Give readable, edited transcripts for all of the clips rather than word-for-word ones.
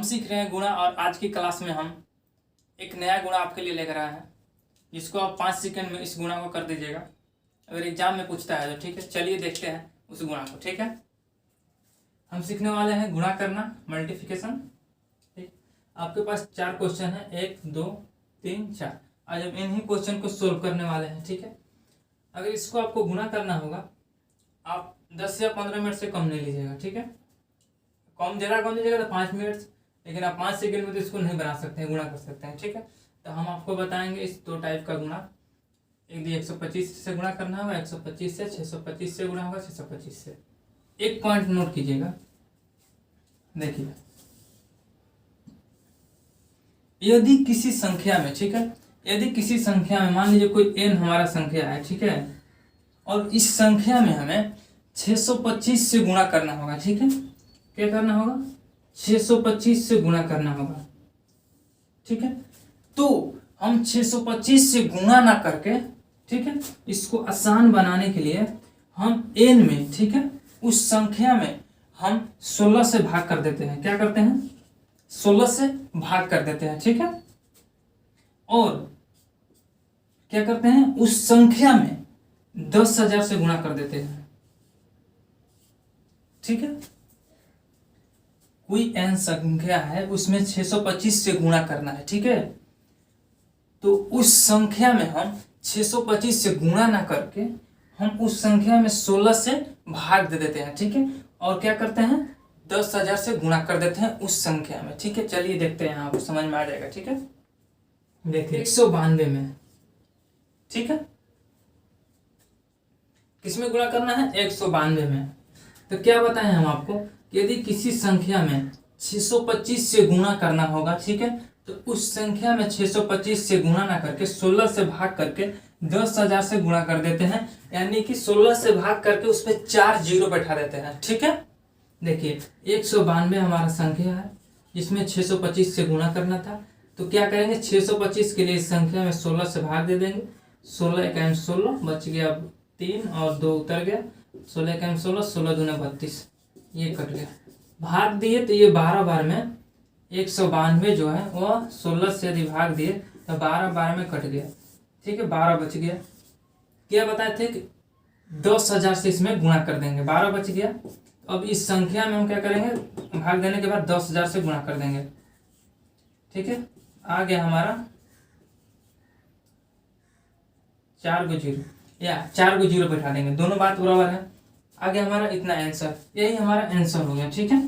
सीख रहे हैं गुणा और आज की क्लास में हम एक नया गुणा आपके लिए लेकर आए हैं जिसको आप 5 सेकंड में इस गुणा को कर दीजिएगा। अगर एग्जाम में पूछता है तो ठीक है, चलिए देखते हैं उस गुणा को। ठीक है, हम सीखने वाले हैं गुणा करना, मल्टीप्लिकेशन। ठीक, आपके पास 4 क्वेश्चन है, 1 2 3 4। आज हम इन्हीं क्वेश्चन को सोल्व करने वाले हैं। ठीक है, अगर इसको आपको गुणा करना होगा आप 10 या 15 मिनट से कम नहीं लीजिएगा। ठीक है, कम ज़्यादा कम लीजिएगा तो 5 मिनट, लेकिन आप 5 सेकंड में तो इसको नहीं बना सकते हैं, गुणा कर सकते हैं। ठीक है, तो हम आपको बताएंगे इस 2 टाइप का गुणा। एक 125 से गुणा करना होगा, 125 से, 625 से गुणा होगा, 625 से। एक पॉइंट नोट कीजिएगा, देखिए यदि किसी संख्या में, ठीक है, यदि किसी संख्या में मान लीजिए कोई n हमारा संख्या है, ठीक है, और इस संख्या में हमें 625 से गुणा करना होगा। ठीक है, क्या करना होगा? 625 से गुणा करना होगा। ठीक है, तो हम 625 से गुणा ना करके, ठीक है, इसको आसान बनाने के लिए हम n में, ठीक है, उस संख्या में हम 16 से भाग कर देते हैं। क्या करते हैं? 16 से भाग कर देते हैं। ठीक है, और क्या करते हैं? उस संख्या में 10,000 से गुणा कर देते हैं। ठीक है, कोई n संख्या है उसमें 625 से गुणा करना है। ठीक है, तो उस संख्या में हम 625 से गुणा ना करके हम उस संख्या में 16 से भाग दे देते हैं। ठीक है, और क्या करते हैं? 10,000 से गुणा कर देते हैं उस संख्या में। ठीक है, चलिए देखते हैं, आपको समझ में आ जाएगा। ठीक है, देखिए 192 में, ठीक है, किसमें गुणा करना है? 192 में। तो क्या बताएं हम आपको कि यदि किसी संख्या में 625 से गुणा करना होगा, ठीक है, तो उस संख्या में 625 से गुणा ना करके 16 से भाग करके 10,000 से गुणा कर देते हैं, यानी कि 16 से भाग करके उस पर 4 जीरो बैठा देते हैं। ठीक है, देखिए 192 हमारा संख्या है जिसमें 625 से गुणा करना था, तो क्या करेंगे? 625 के लिए इस संख्या में 16 से भाग दे देंगे। 16 1 16 बच गया, 3 और 2 उतर गया, 16 1 16, 16 दूना 32, ये कट गया। भाग दिए तो ये 12 बार में 192 जो है वह 16 से यदि भाग दिए तो 12 बार में कट गया। ठीक है, 12 बच गया। क्या बताए थे कि 10,000 से इसमें गुणा कर देंगे, 12 बच गया। अब इस संख्या में हम क्या करेंगे? भाग देने के बाद 10,000 से गुणा कर देंगे। ठीक है, आ गया हमारा 4 को 0, या 4 को 0 बैठा देंगे, दोनों बात बराबर है। आ गया हमारा इतना आंसर, यही हमारा आंसर हो गया। ठीक है,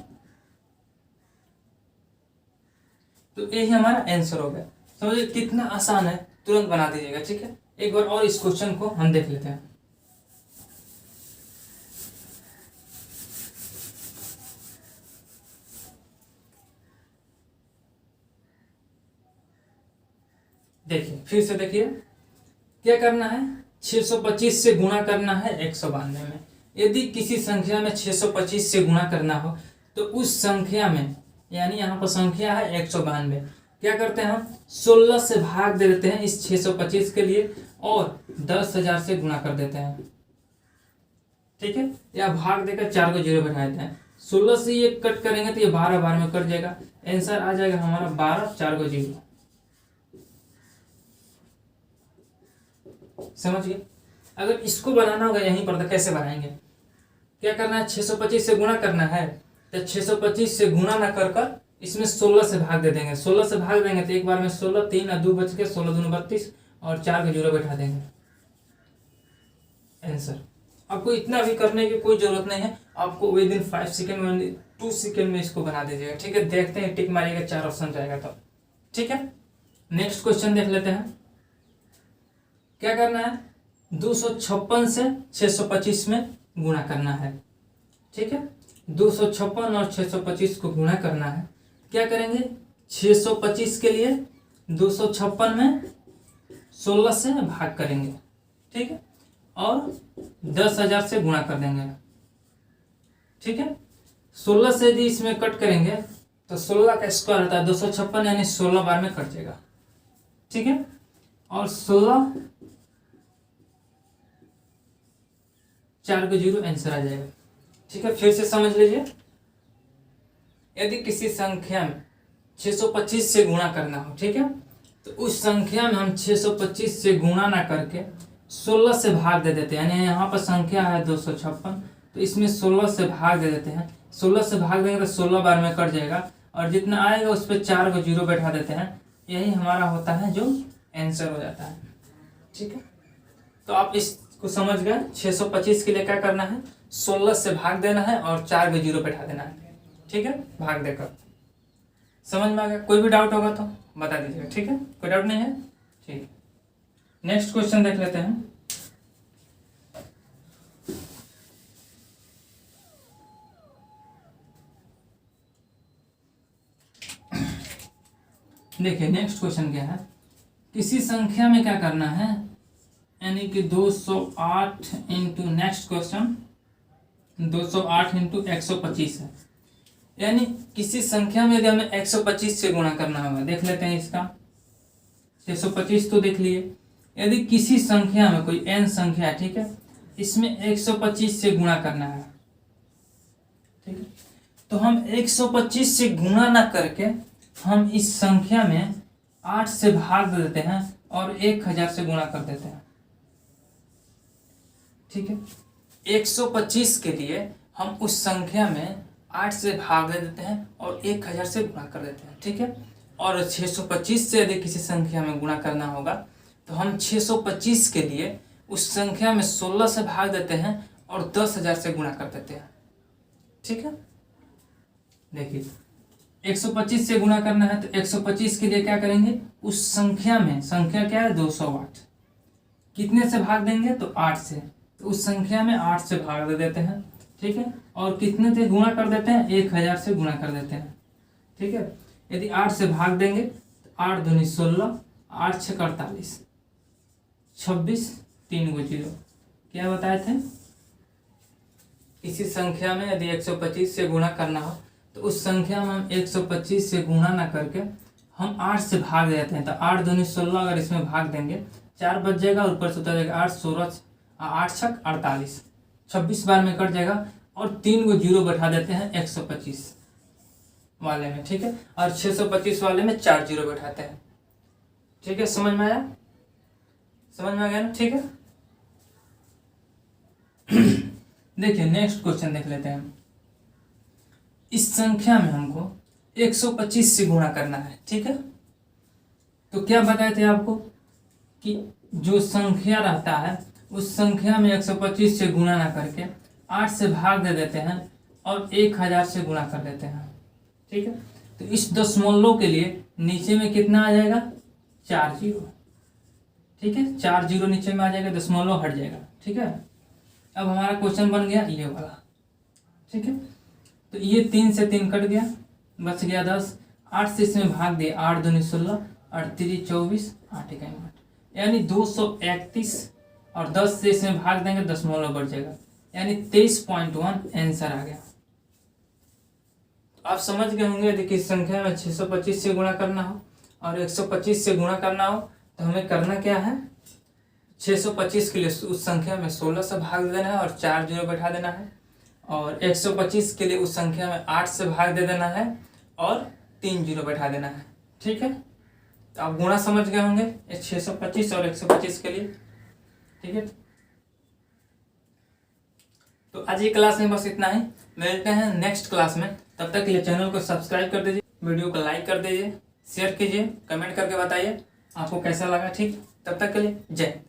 तो यही हमारा आंसर हो गया। समझिए कितना आसान है, तुरंत बना दीजिएगा। ठीक है, एक बार और इस क्वेश्चन को हम देख लेते हैं। देखिए फिर से देखिए, क्या करना है? 625 से गुणा करना है 192 में। यदि किसी संख्या में 625 से गुणा करना हो तो उस संख्या में, यानी यहाँ पर संख्या है 192, क्या करते हैं? हम 16 से भाग दे देते हैं इस 625 के लिए और 10,000 से गुणा कर देते हैं। ठीक है, या भाग देकर 4 को 0 बैठा देते हैं। 16 से ये कट करेंगे तो ये 12 बार में कट जाएगा। आंसर आ जाएगा हमारा 12, 4 को 0। समझ गए? अगर इसको बनाना होगा यहीं पर तो कैसे बनाएंगे? क्या करना है? 625 से गुणा करना है, तो 625 से गुणा ना कर कर इसमें 16 से भाग दे देंगे। 16 से भाग देंगे तो एक बार में 16, 3 और 2 बच के 16 दूनी 32 और 4 को 0 बैठा देंगे। आंसर आपको इतना भी करने की कोई जरूरत नहीं है, आपको विद इन 5 सेकेंड में, 2 सेकेंड में इसको बना दीजिएगा। ठीक है, देखते हैं, टिक मारिएगा, 4 ऑप्शन जाएगा तो। ठीक है, नेक्स्ट क्वेश्चन देख लेते हैं। क्या करना है? 256 से 625 में गुणा करना है। ठीक है, 256 और 625 को गुणा करना है। क्या करेंगे? 625 के लिए 256 में 16 से भाग करेंगे। ठीक है, और 10,000 से गुणा कर देंगे। ठीक है, 16 से यदि इसमें कट करेंगे तो 16 का स्क्वायर होता है 256, यानी 16 बार में कट जाएगा। ठीक है, और 16 4 को 0, आंसर आ जाएगा। ठीक है, फिर से समझ लीजिए, यदि किसी संख्या में 625 से गुणा करना हो, ठीक है, तो उस संख्या में हम 625 से गुणा ना करके 16 से भाग दे देते हैं। यानी यहाँ पर संख्या है 256, तो इसमें 16 से भाग दे देते हैं। 16 से भाग देंगे तो 16 बार में कट जाएगा और जितना आएगा उस पर 4 को जीरो बैठा देते हैं। यही हमारा होता है जो आंसर हो जाता है, ठीक है। तो आप इसको समझ गए। 625 के लिए क्या करना है, 16 से भाग देना है और 4 को जीरो बैठा देना है, ठीक है, भाग देकर। समझ में आ गया? कोई भी डाउट होगा तो बता दीजिएगा, ठीक है, कोई डाउट नहीं है, ठीक। नेक्स्ट क्वेश्चन देख लेते हैं। देखिए नेक्स्ट क्वेश्चन क्या है, किसी संख्या में क्या करना है, यानी कि 208 इंटू, नेक्स्ट क्वेश्चन 208 इंटू 125 है। यानी किसी संख्या में यदि हमें 125 से गुणा करना होगा, देख लेते हैं इसका। 625 तो देख लिए। यदि किसी संख्या में कोई n संख्या है, ठीक है, इसमें 125 से गुणा करना है, ठीक है, तो हम 125 से गुणा ना करके हम इस संख्या में 8 से भाग दे देते हैं और 1000 से गुणा कर देते हैं, ठीक है। 125 के लिए हम उस संख्या में 8 से भाग दे देते हैं और 1000 से गुणा कर देते हैं, ठीक है। और 625 से यदि किसी संख्या में गुणा करना होगा तो हम 625 के लिए उस संख्या में 16 से भाग देते हैं और 10,000 से गुणा कर देते हैं, ठीक है। देखिए 125 से गुणा करना है तो 125 के लिए क्या करेंगे, उस संख्या में, संख्या क्या है 208, कितने से भाग देंगे तो 8 से, तो उस संख्या में 8 से भाग दे देते हैं, ठीक है, और कितने से गुणा कर देते हैं, 1000 से गुणा कर देते हैं, ठीक है। यदि 8 से भाग देंगे तो 8 दूनी 16, 8 छः 48, 26, 3 को 0। क्या बताए थे, किसी संख्या में यदि 125 से गुणा करना हो तो उस संख्या में हम 125 से गुणा ना करके हम 8 से भाग देते हैं। तो 8 दूनी 16, अगर इसमें भाग देंगे 4 बच जाएगा, ऊपर से उतर जाएगा 8, 16, 8 छक 48, 26 बार में कट जाएगा और 3 को 0 बैठा देते हैं 125 वाले में, ठीक है, और 625 वाले में 4 0 बैठाते हैं, ठीक है। समझ में आया, समझ में आ गया ना, ठीक है। देखिए नेक्स्ट क्वेश्चन देख लेते हैं। इस संख्या में हमको 125 से गुणा करना है, ठीक है। तो क्या बताए थे आपको कि जो संख्या रहता है उस संख्या में 125 से गुणा ना करके 8 से भाग दे देते हैं और 1000 से गुणा कर देते हैं, ठीक है। तो इस दशमलव के लिए नीचे में कितना आ जाएगा, 4 0, ठीक है, 4 0 नीचे में आ जाएगा, दशमलव हट जाएगा, ठीक है। अब हमारा क्वेश्चन बन गया ये वाला, ठीक है। तो ये 3 से 3 कट गया, बच गया 10, 8 से इसमें भाग दिया, 8 दूनी 16, 8 3 24, 8 1 8, यानी 231, और 10 से इसमें भाग देंगे दशमलव बढ़ जाएगा, यानी 23.1 आंसर आ गया। आप समझ गए होंगे, यदि किसी संख्या में 625 से गुणा करना हो और 125 से गुणा करना हो तो हमें करना क्या है, 625 के लिए उस संख्या में 16 से भाग देना है और 4 0 बैठा देना है, और 125 के लिए उस संख्या में 8 से भाग दे देना है और 3 0 बैठा देना है, ठीक है। तो आप गुणा समझ गए होंगे 625 और 125 के लिए, ठीक है। तो आज की क्लास में बस इतना ही, मिलते हैं नेक्स्ट क्लास में। तब तक के लिए चैनल को सब्सक्राइब कर दीजिए, वीडियो को लाइक कर दीजिए, शेयर कीजिए, कमेंट करके बताइए आपको कैसा लगा, ठीक। तब तक के लिए जय हिंद।